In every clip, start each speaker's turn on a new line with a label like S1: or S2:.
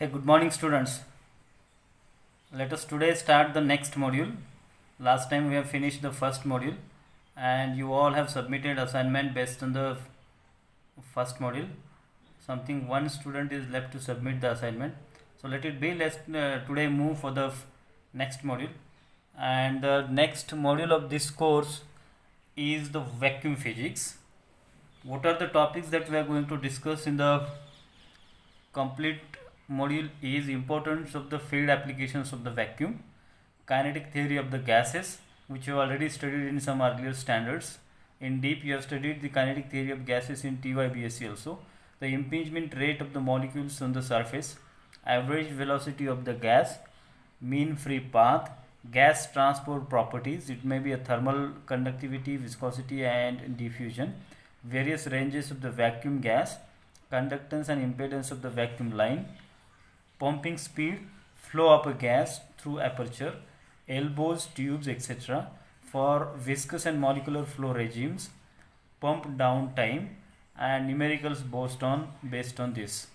S1: Hey, good morning, students. Let us today start the next module. Last time we have finished the first module, and you all have submitted assignment based on the first module. Something one student is left to submit the assignment. So let it be. Let's today move for the next module. And the next module of this course is the vacuum physics. What are the topics that we are going to discuss in the complete module is importance of the field applications of the vacuum, kinetic theory of the gases, which you have already studied in some earlier standards. In deep, you have studied the kinetic theory of gases in TYBSc also. The impingement rate of the molecules on the surface, average velocity of the gas, mean free path, gas transport properties. It may be a thermal conductivity, viscosity, and diffusion. Various ranges of the vacuum gas, conductance and impedance of the vacuum line, pumping speed, flow of a gas through aperture, elbows, tubes, etc. for viscous and molecular flow regimes, pump down time, and numericals based on this.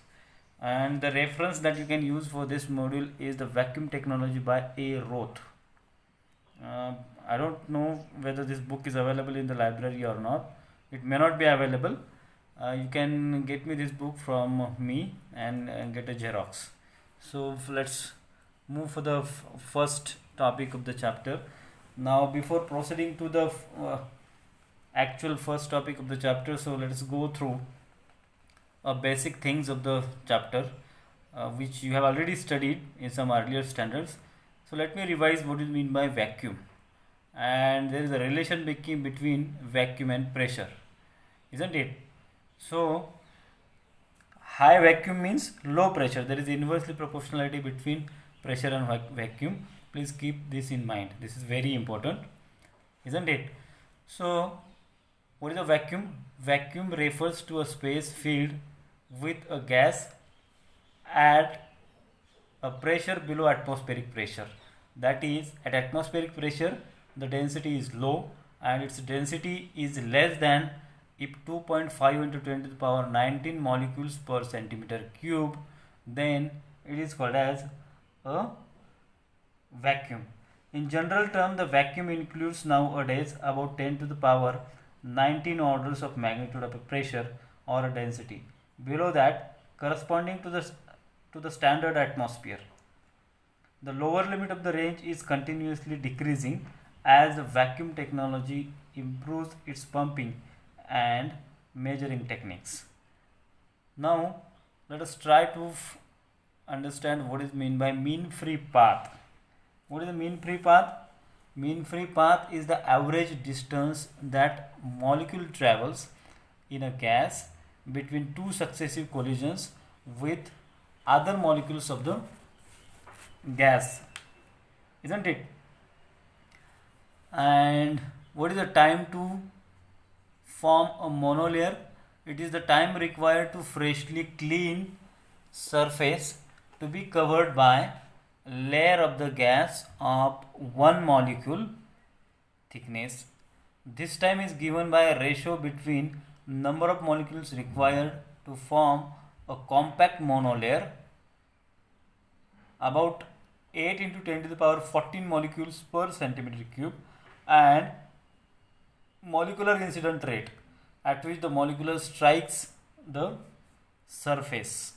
S1: And the reference that you can use for this module is the Vacuum Technology by A. Roth. I don't know whether this book is available in the library or not. It may not be available. You can get me this book from me and get a Xerox. So let's move for the first topic of the chapter. Now, before proceeding to the actual first topic of the chapter, so let's go through basic things of the chapter, which you have already studied in some earlier standards. So let me revise what is meant by vacuum. And there is a relation between vacuum and pressure, isn't it? So high vacuum means low pressure. There is inversely proportionality between pressure and vacuum. Please keep this in mind. This is very important, isn't it? So what is a vacuum? Vacuum refers to a space filled with a gas at a pressure below atmospheric pressure. That is, at atmospheric pressure the density is low and its density is less than if 2.5 into 10 to the power 19 molecules per centimeter cube, then it is called as a vacuum. In general term, the vacuum includes nowadays about 10 to the power 19 orders of magnitude of a pressure or a density below that, corresponding to the standard atmosphere. The lower limit of the range is continuously decreasing as the vacuum technology improves its pumping and measuring techniques. Now let us try to understand what is meant by mean free path. What is the mean free path? Mean free path is the average distance that molecule travels in a gas between two successive collisions with other molecules of the gas, isn't it? And what is the time to form a monolayer? It is the time required to freshly clean surface to be covered by layer of the gas of one molecule thickness. This time is given by a ratio between number of molecules required to form a compact monolayer, about 8 into 10 to the power 14 molecules per centimeter cube, and molecular incident rate at which the molecule strikes the surface.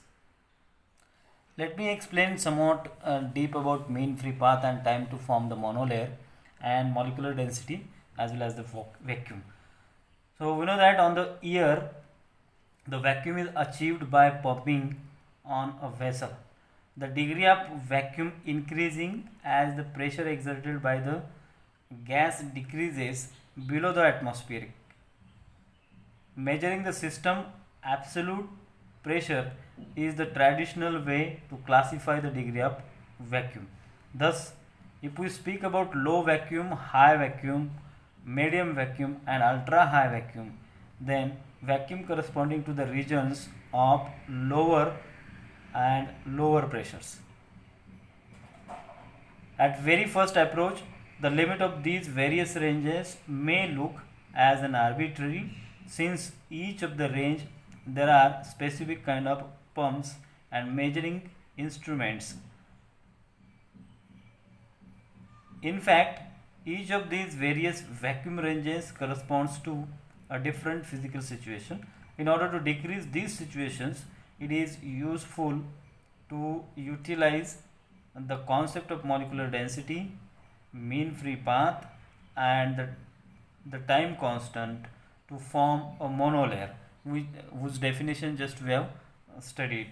S1: Let me explain somewhat deep about mean free path and time to form the monolayer and molecular density as well as the vacuum. So we know that on the air the vacuum is achieved by pumping on a vessel. The degree of vacuum increasing as the pressure exerted by the gas decreases below the atmospheric. Measuring the system absolute pressure is the traditional way to classify the degree of vacuum. Thus, if we speak about low vacuum, high vacuum, medium vacuum and ultra high vacuum, then vacuum corresponding to the regions of lower and lower pressures. At very first approach, the limit of these various ranges may look as an arbitrary, since each of the range there are specific kind of pumps and measuring instruments. In fact, each of these various vacuum ranges corresponds to a different physical situation. In order to decrease these situations, it is useful to utilize the concept of molecular density, mean free path, and the time constant to form a monolayer, whose definition just we have studied.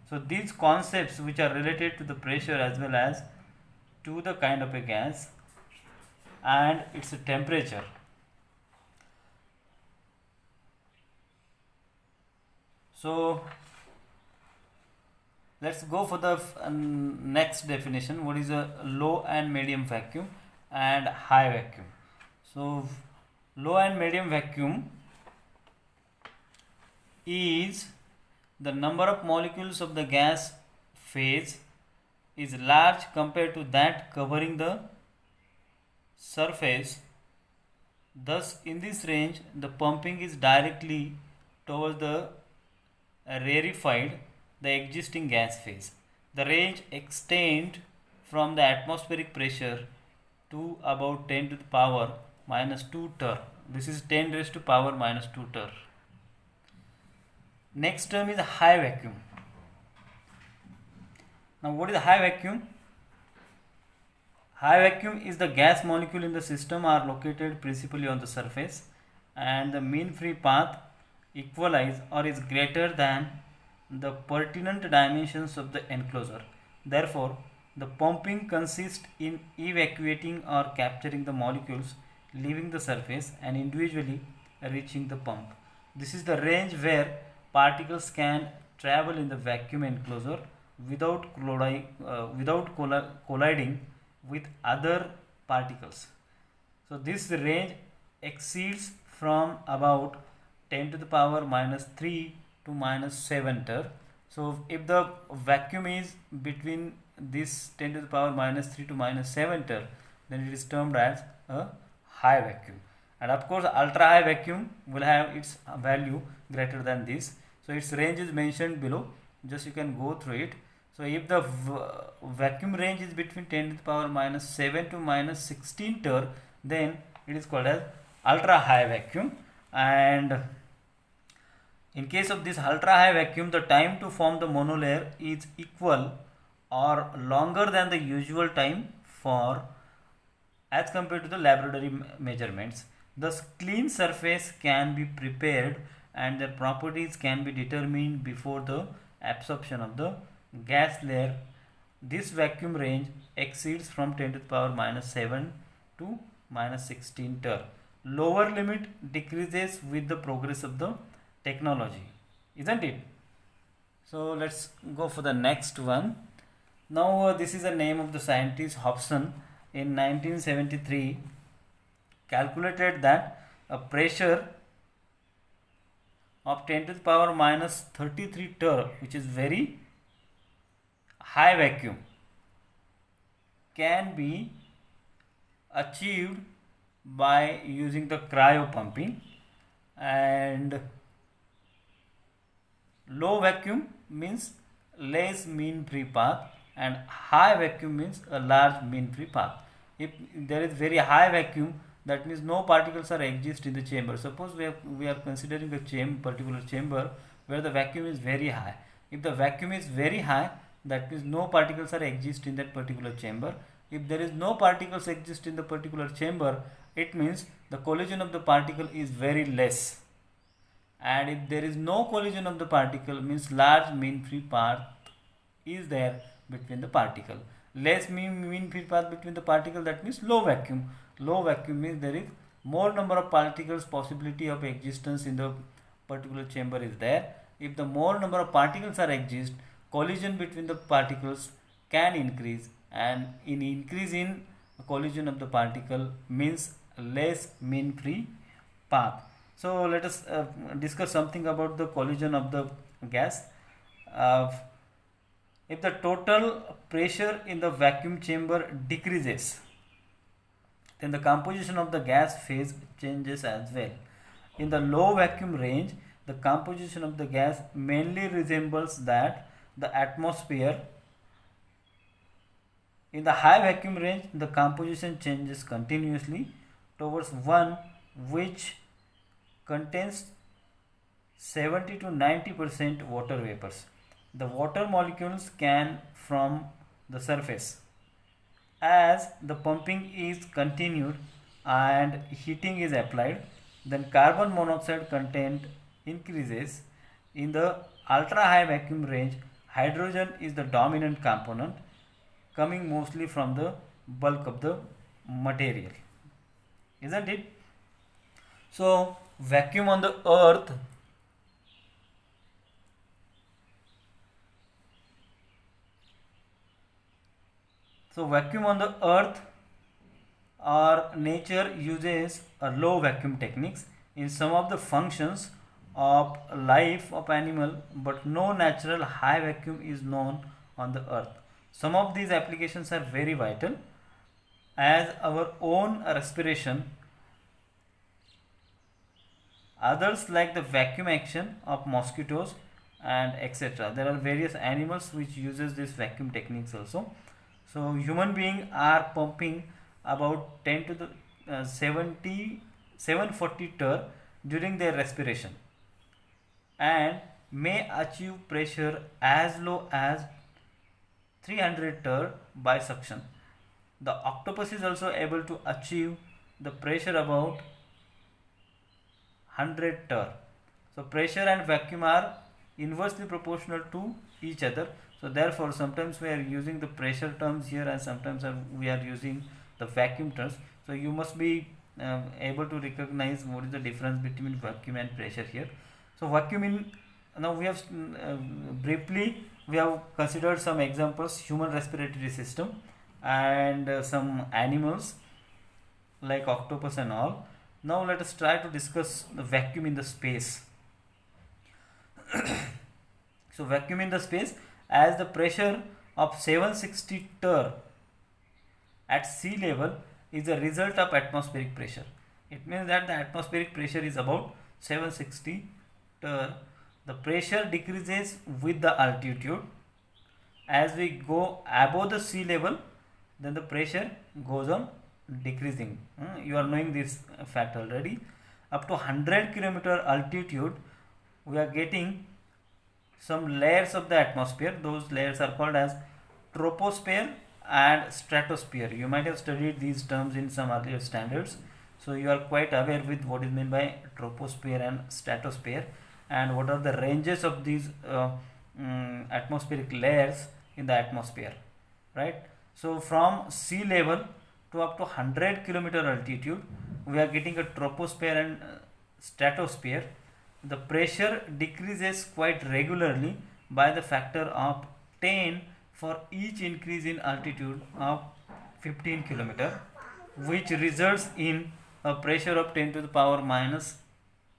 S1: So these concepts, which are related to the pressure as well as to the kind of a gas and its temperature. So let's go for the next definition. What is a low and medium vacuum and high vacuum? So low and medium vacuum is the number of molecules of the gas phase is large compared to that covering the surface. Thus, in this range, the pumping is directly towards the rarefied, the existing gas phase. The range extends from the atmospheric pressure to about 10 to the power minus 2 torr. This is 10 raised to power minus 2 torr. Next term is high vacuum. Now, what is high vacuum? High vacuum is the gas molecule in the system are located principally on the surface, and the mean free path equalize or is greater than the pertinent dimensions of the enclosure. Therefore, the pumping consists in evacuating or capturing the molecules leaving the surface and individually reaching the pump. This is the range where particles can travel in the vacuum enclosure without colliding with other particles. So this range exceeds from about 10 to the power minus 3 to minus 7 torr. So if the vacuum is between this 10 to the power minus 3 to minus 7 torr, then it is termed as a high vacuum. And of course, ultra high vacuum will have its value greater than this. So its range is mentioned below. Just you can go through it. So if the vacuum range is between 10 to the power minus 7 to minus 16 torr, then it is called as ultra high vacuum. And in case of this ultra high vacuum, the time to form the monolayer is equal or longer than the usual time for as compared to the laboratory measurements. Thus, clean surface can be prepared and their properties can be determined before the absorption of the gas layer. This vacuum range exceeds from 10 to the power minus 7 to minus 16 torr. Lower limit decreases with the progress of the technology, isn't it? So let's go for the next one. Now this is the name of the scientist Hobson in 1973 calculated that a pressure of 10 to the power minus 33 torr, which is very high vacuum, can be achieved by using the cryo pumping, and low vacuum means less mean free path and high vacuum means a large mean free path. If there is very high vacuum, that means no particles are exist in the chamber. Suppose we are considering a particular chamber where the vacuum is very high. If the vacuum is very high, that means no particles are exist in that particular chamber. If there is no particles exist in the particular chamber, it means the collision of the particle is very less. And if there is no collision of the particle, means large mean free path is there between the particle. Less mean free path between the particle, that means low vacuum. Low vacuum means there is more number of particles possibility of existence in the particular chamber is there. If the more number of particles are exist, collision between the particles can increase, and in increase in collision of the particle means less mean free path. So let us discuss something about the collision of the gas. If the total pressure in the vacuum chamber decreases, then the composition of the gas phase changes as well. In the low vacuum range, the composition of the gas mainly resembles that the atmosphere. In the high vacuum range, the composition changes continuously towards one which contains 70 to 90% water vapors. The water molecules can from the surface. As the pumping is continued and heating is applied, then carbon monoxide content increases. In the ultra high vacuum range, hydrogen is the dominant component, coming mostly from the bulk of the material, isn't it? So vacuum on the earth, or nature uses a low vacuum techniques in some of the functions of life of animal, but no natural high vacuum is known on the earth. Some of these applications are very vital as our own respiration. Others like the vacuum action of mosquitoes and etc. There are various animals which uses this vacuum techniques also. So human beings are pumping about 10 to the 740 tur during their respiration and may achieve pressure as low as 300 tur by suction. The octopus is also able to achieve the pressure about 100 tur. So pressure and vacuum are inversely proportional to each other. So therefore sometimes we are using the pressure terms here and sometimes we are using the vacuum terms. So you must be able to recognize what is the difference between vacuum and pressure here. So vacuum in, now we have briefly we have considered some examples, human respiratory system and some animals like octopus and all. Now let us try to discuss the vacuum in the space. So vacuum in the space, as the pressure of 760 tur at sea level is a result of atmospheric pressure. It means that the atmospheric pressure is about 760 tur. The pressure decreases with the altitude. As we go above the sea level, then the pressure goes on decreasing. You are knowing this fact already. Up to 100 kilometer altitude, we are getting some layers of the atmosphere. Those layers are called as troposphere and stratosphere. You might have studied these terms in some earlier standards, so you are quite aware with what is meant by troposphere and stratosphere and what are the ranges of these atmospheric layers in the atmosphere, right? So from sea level to up to 100 kilometer altitude, we are getting a troposphere and stratosphere. The pressure decreases quite regularly by the factor of 10 for each increase in altitude of 15 kilometer, which results in a pressure of 10 to the power minus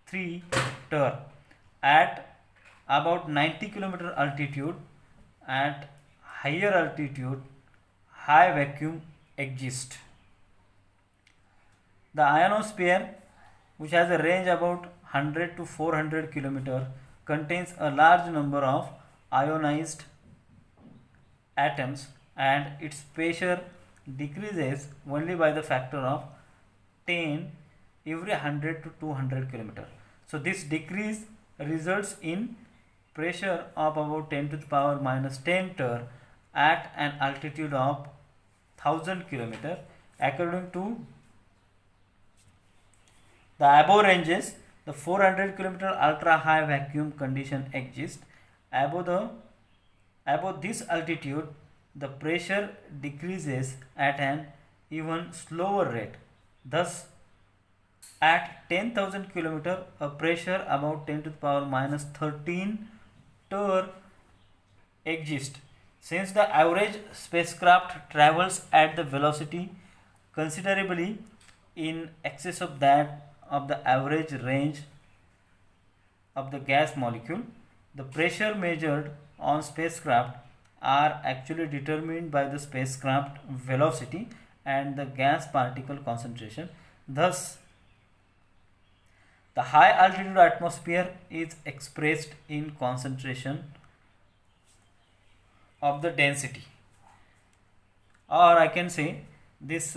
S1: 3 tur. At about 90 kilometer altitude, at higher altitude, high vacuum exists. The ionosphere, which has a range about 100 to 400 kilometer, contains a large number of ionized atoms and its pressure decreases only by the factor of 10 every 100 to 200 kilometer. So this decrease results in pressure of about 10 to the power minus 10 tur at an altitude of 1000 kilometer. According to the above ranges, the 400 kilometer ultra high vacuum condition exists. Above this altitude, the pressure decreases at an even slower rate. Thus, at 10,000 km, a pressure about 10 to the power minus 13 tur exists. Since the average spacecraft travels at the velocity considerably in excess of that of the average range of the gas molecule, the pressure measured on spacecraft are actually determined by the spacecraft velocity and the gas particle concentration. Thus, the high altitude atmosphere is expressed in concentration of the density, or I can say this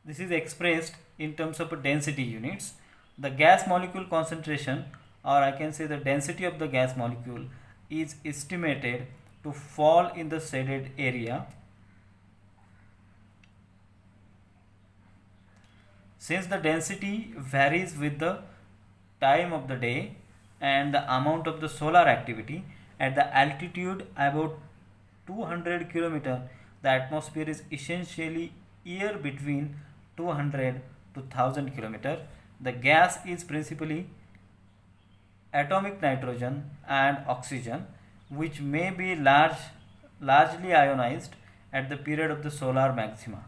S1: this is expressed in terms of density units. The gas molecule concentration, or I can say the density of the gas molecule, is estimated to fall in the shaded area since the density varies with the time of the day and the amount of the solar activity. At the altitude about 200 km, the atmosphere is essentially air between 200 to 1000 km. The gas is principally atomic nitrogen and oxygen, which may be largely ionized at the period of the solar maxima.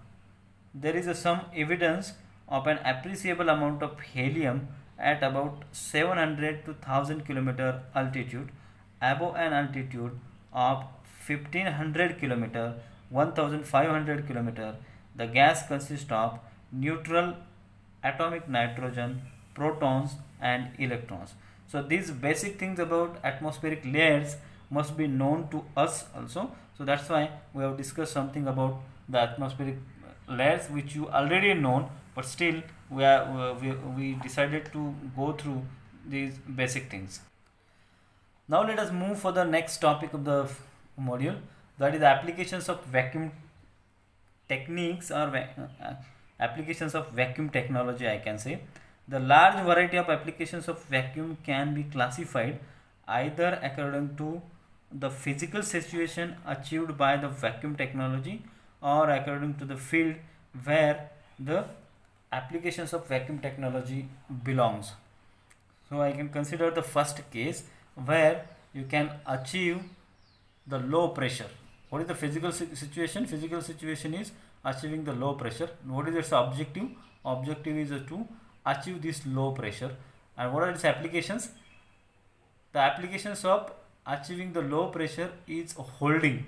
S1: There is some evidence of an appreciable amount of helium at about 700 to 1000 km altitude. Above an altitude of 1500 km, 1500 km, the gas consists of neutral atomic nitrogen, protons and electrons. So these basic things about atmospheric layers must be known to us also. So that's why we have discussed something about the atmospheric layers which you already known, but still we decided to go through these basic things. Now let us move for the next topic of the module, that is applications of vacuum techniques, or applications of vacuum technology, I can say. The large variety of applications of vacuum can be classified either according to the physical situation achieved by the vacuum technology or according to the field where the applications of vacuum technology belongs. So I can consider the first case where you can achieve the low pressure. What is the physical situation? Physical situation is achieving the low pressure. What is its objective? Objective is to achieve this low pressure. And what are its applications? The applications of achieving the low pressure is holding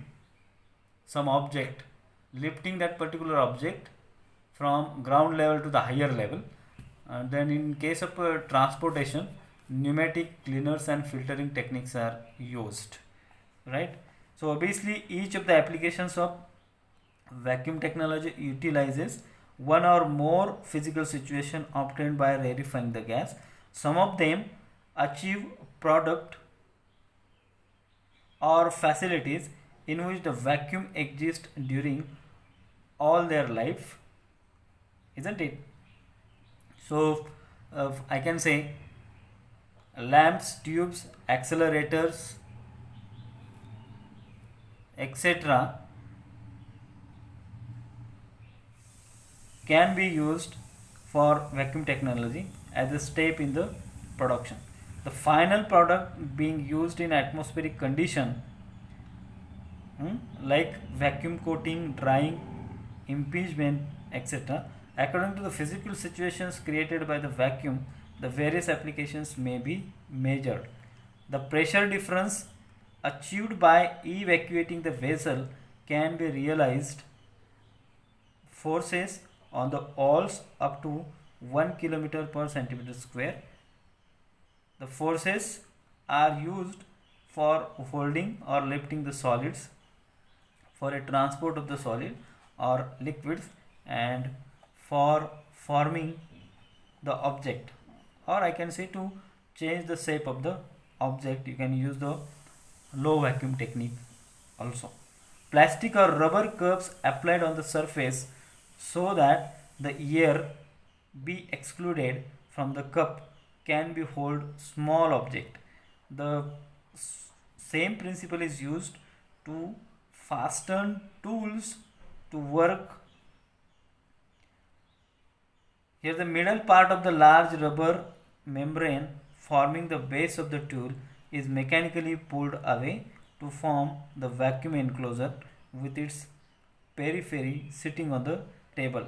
S1: some object, lifting that particular object from ground level to the higher level. And then in case of transportation, pneumatic cleaners and filtering techniques are used, right? So obviously each of the applications of vacuum technology utilizes one or more physical situation obtained by rarefying the gas. Some of them achieve product or facilities in which the vacuum exists during all their life, isn't it? So I can say lamps, tubes, accelerators, etc. can be used for vacuum technology as a step in the production. The final product being used in atmospheric condition, like vacuum coating, drying, impingement, etc. According to the physical situations created by the vacuum, the various applications may be measured. The pressure difference achieved by evacuating the vessel can be realized. Forces on the walls up to 1 km per centimeter square. The forces are used for holding or lifting the solids, for a transport of the solid or liquids, and for forming the object, or I can say to change the shape of the object. You can use the low vacuum technique also. Plastic or rubber cups applied on the surface so that the air be excluded from the cup can be hold small object. The same principle is used to fasten tools to work. Here the middle part of the large rubber membrane forming the base of the tool is mechanically pulled away to form the vacuum enclosure with its periphery sitting on the table.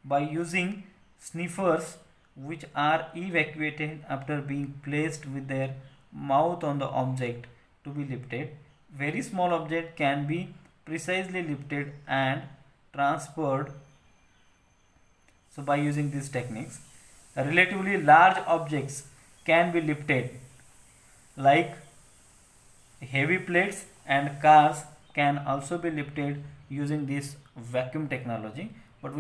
S1: By using sniffers which are evacuated after being placed with their mouth on the object to be lifted, very small object can be precisely lifted and transferred. So by using these techniques, relatively large objects can be lifted, like Heavy plates and cars can also be lifted using this vacuum technology, but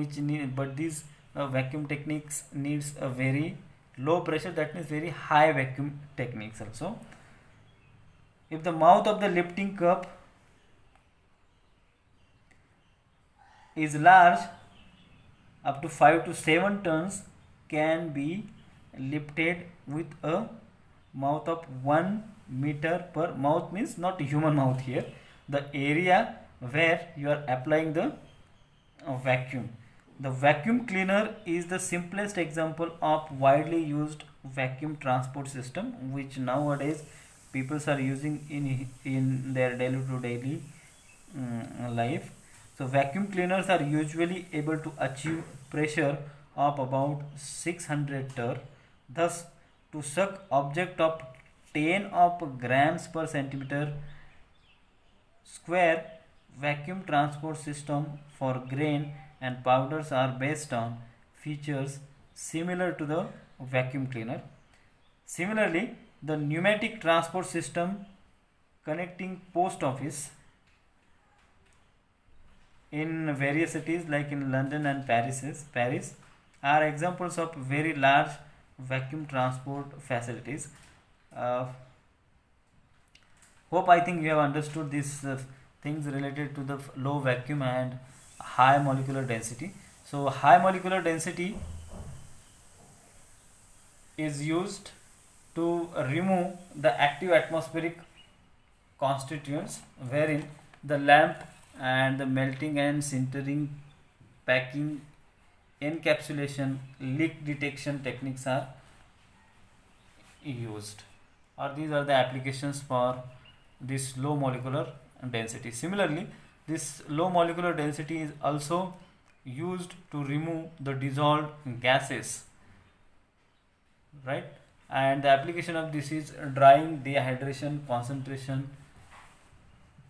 S1: these vacuum techniques needs a very low pressure, that means very high vacuum techniques also. If the mouth of the lifting cup is large, up to 5 to 7 tons can be lifted with a mouth of 1 meter per. Mouth means not human mouth here, the area where you are applying the vacuum. The vacuum cleaner is the simplest example of widely used vacuum transport system which nowadays people are using in their daily to daily life. So vacuum cleaners are usually able to achieve pressure of about 600 torr. Thus, to suck object of 10 of grams per centimeter square, vacuum transport system for grain and powders are based on features similar to the vacuum cleaner. Similarly, the pneumatic transport system connecting post office in various cities like in London and Paris are examples of very large vacuum transport facilities. Uh, Hope I think you have understood these things related to the low vacuum and high molecular density. So high molecular density is used to remove the active atmospheric constituents, wherein the lamp and the melting and sintering, packing, encapsulation, leak detection techniques are used, or these are the applications for this low molecular density. Similarly, this low molecular density is also used to remove the dissolved gases, right? And the application of this is drying, dehydration, concentration,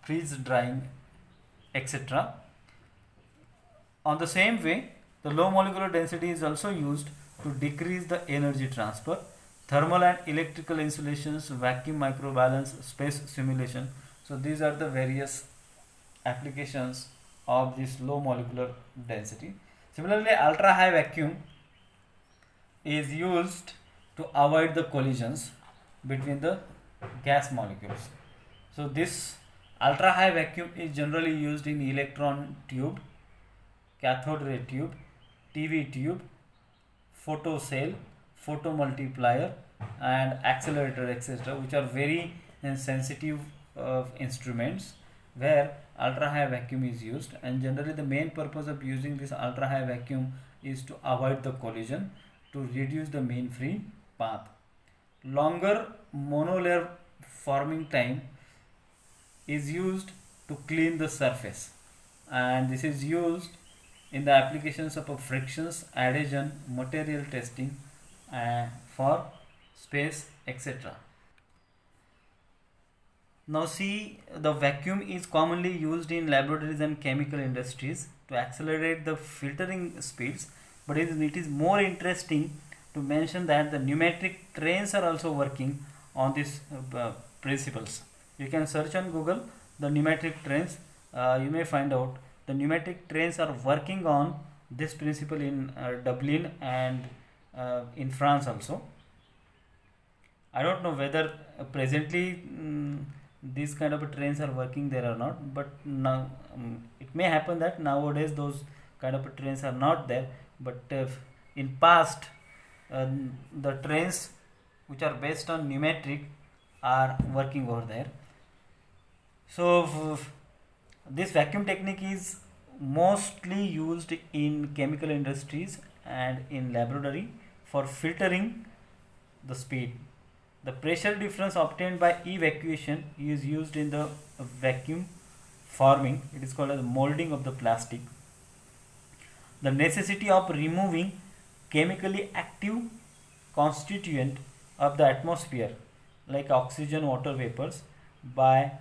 S1: freeze drying, etc. On the same way, the low molecular density is also used to decrease the energy transfer, thermal and electrical insulations, vacuum microbalance, space simulation. So these are the various applications of this low molecular density. Similarly, ultra high vacuum is used to avoid the collisions between the gas molecules. So this ultra high vacuum is generally used in electron tube, cathode ray tube, TV tube, photo cell, photo multiplier and accelerator, etc., which are very sensitive instruments where ultra high vacuum is used. And generally the main purpose of using this ultra high vacuum is to avoid the collision, to reduce the mean free path. Longer monolayer forming time is used to clean the surface, and this is used in the applications of frictions, adhesion, material testing for space, etc. Now see, the vacuum is commonly used in laboratories and chemical industries to accelerate the filtering speeds, but it is more interesting to mention that the pneumatic trains are also working on these principles. You can search on Google the pneumatic trains, you may find out the pneumatic trains are working on this principle in Dublin and in France also. I don't know whether presently these kind of trains are working there or not, but now it may happen that nowadays those kind of trains are not there, but in past the trains which are based on pneumatic are working over there. So this vacuum technique is mostly used in chemical industries and in laboratory for filtering the speed. The pressure difference obtained by evacuation is used in the vacuum forming. It is called as molding of the plastic. The necessity of removing chemically active constituent of the atmosphere like oxygen, water vapors by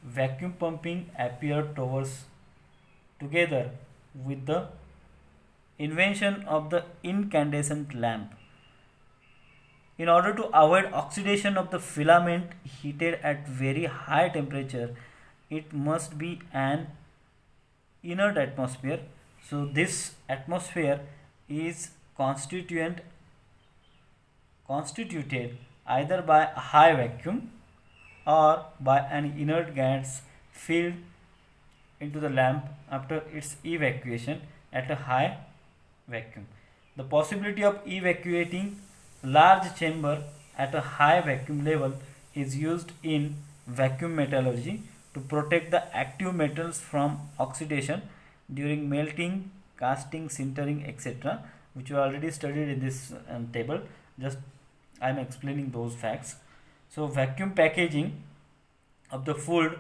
S1: vacuum pumping appeared together with the invention of the incandescent lamp. In order to avoid oxidation of the filament heated at very high temperature, it must be an inert atmosphere. So this atmosphere is constituted either by a high vacuum or by an inert gas filled into the lamp after its evacuation at a high vacuum. The possibility of evacuating large chamber at a high vacuum level is used in vacuum metallurgy to protect the active metals from oxidation during melting, casting, sintering, etc., which we already studied in this table. Just I am explaining those facts. So vacuum packaging of the food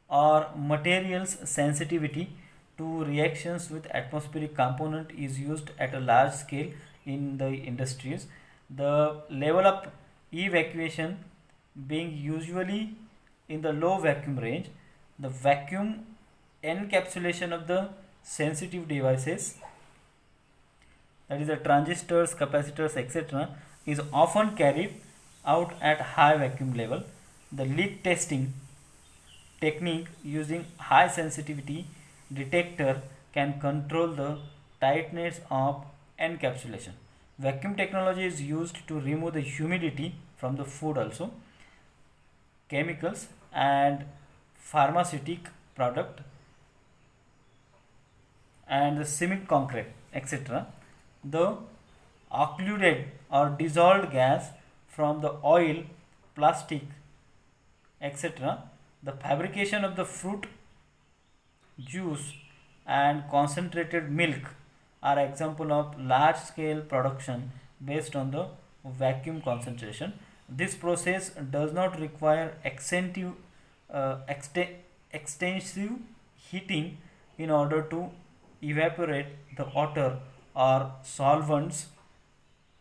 S1: or materials sensitivity to reactions with atmospheric component is used at a large scale in the industries. The level of evacuation being usually in the low vacuum range. The vacuum encapsulation of the sensitive devices, that is the transistors, capacitors, etc., is often carried out at high vacuum level. The leak testing technique using high sensitivity detector can control the tightness of encapsulation. Vacuum technology is used to remove the humidity from the food also, chemicals and pharmaceutical product and the cement concrete, etc. The occluded or dissolved gas from the oil, plastic, etc. The fabrication of the fruit juice and concentrated milk are example of large scale production based on the vacuum concentration. This process does not require extensive heating in order to evaporate the water or solvents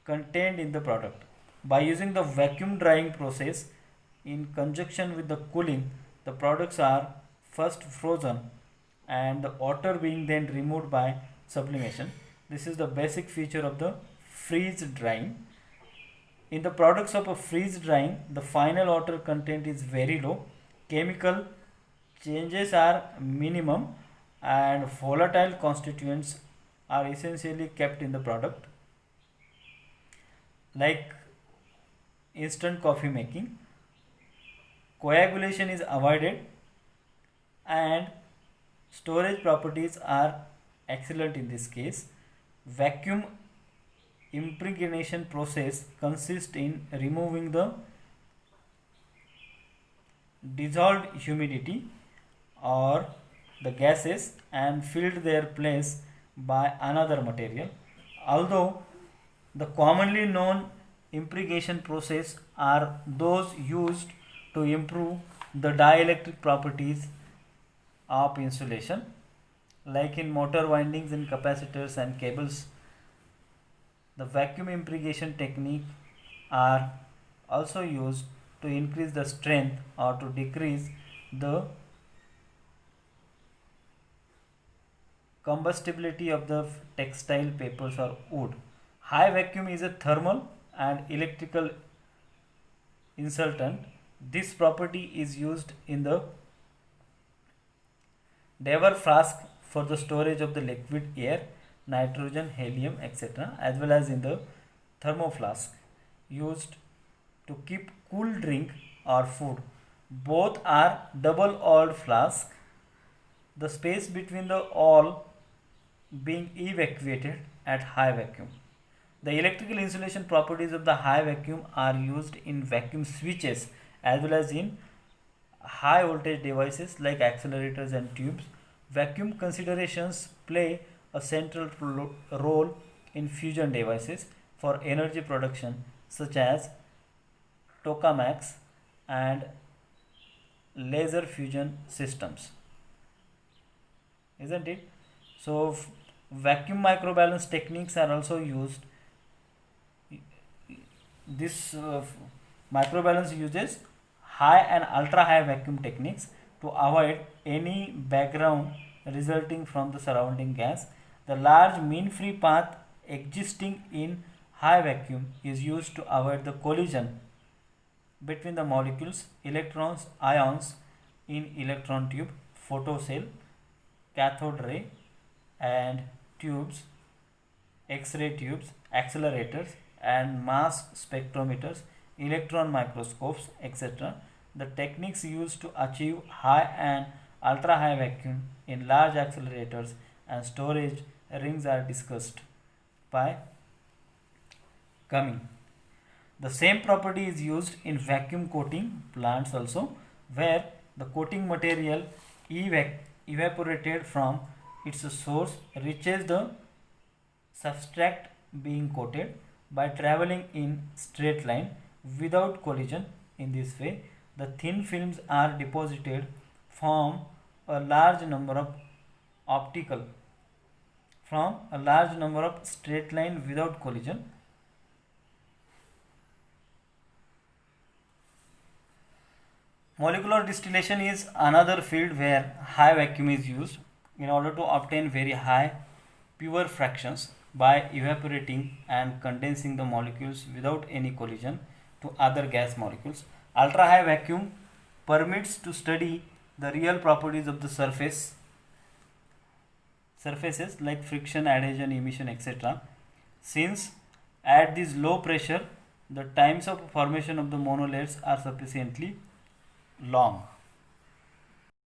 S1: contained in the product. By using the vacuum drying process in conjunction with the cooling, the products are first frozen and the water being then removed by sublimation. This is the basic feature of the freeze drying. In the products of a freeze drying, the final water content is very low, chemical changes are minimum, and volatile constituents are essentially kept in the product, like instant coffee making. Coagulation is avoided and storage properties are excellent in this case. Vacuum impregnation process consists in removing the dissolved humidity or the gases and filled their place by another material. Although the commonly known impregnation process are those used to improve the dielectric properties of insulation, like in motor windings and capacitors and cables. The vacuum impregnation technique are also used to increase the strength or to decrease the combustibility of the textile, papers or wood. High vacuum is a thermal and electrical insultant. This property is used in the Dever flask for the storage of the liquid air, nitrogen, helium, etc., as well as in the thermoflask used to keep cool drink or food. Both are double-walled flask. The space between the all being evacuated at high vacuum. The electrical insulation properties of the high vacuum are used in vacuum switches as well as in high voltage devices like accelerators and tubes. Vacuum considerations play a central role in fusion devices for energy production such as tokamaks and laser fusion systems, isn't it? So vacuum microbalance techniques are also used. This microbalance uses high and ultra high vacuum techniques to avoid any background resulting from the surrounding gas. The large mean free path existing in high vacuum is used to avoid the collision between the molecules, electrons, ions in electron tube, photocell, cathode ray, and tubes, X-ray tubes, accelerators, and mass spectrometers, electron microscopes, etc. The techniques used to achieve high and ultra high vacuum in large accelerators and storage rings are discussed by coming. The same property is used in vacuum coating plants also, where the coating material evaporated from its source reaches the substrate being coated by traveling in straight line without collision. In this way, the thin films are deposited from a large number of optical from a large number of straight line without collision. Molecular distillation is another field where high vacuum is used in order to obtain very high pure fractions by evaporating and condensing the molecules without any collision to other gas molecules. Ultra high vacuum permits to study the real properties of the surfaces like friction, adhesion, emission, etc. Since at this low pressure the times of formation of the monolayers are sufficiently long.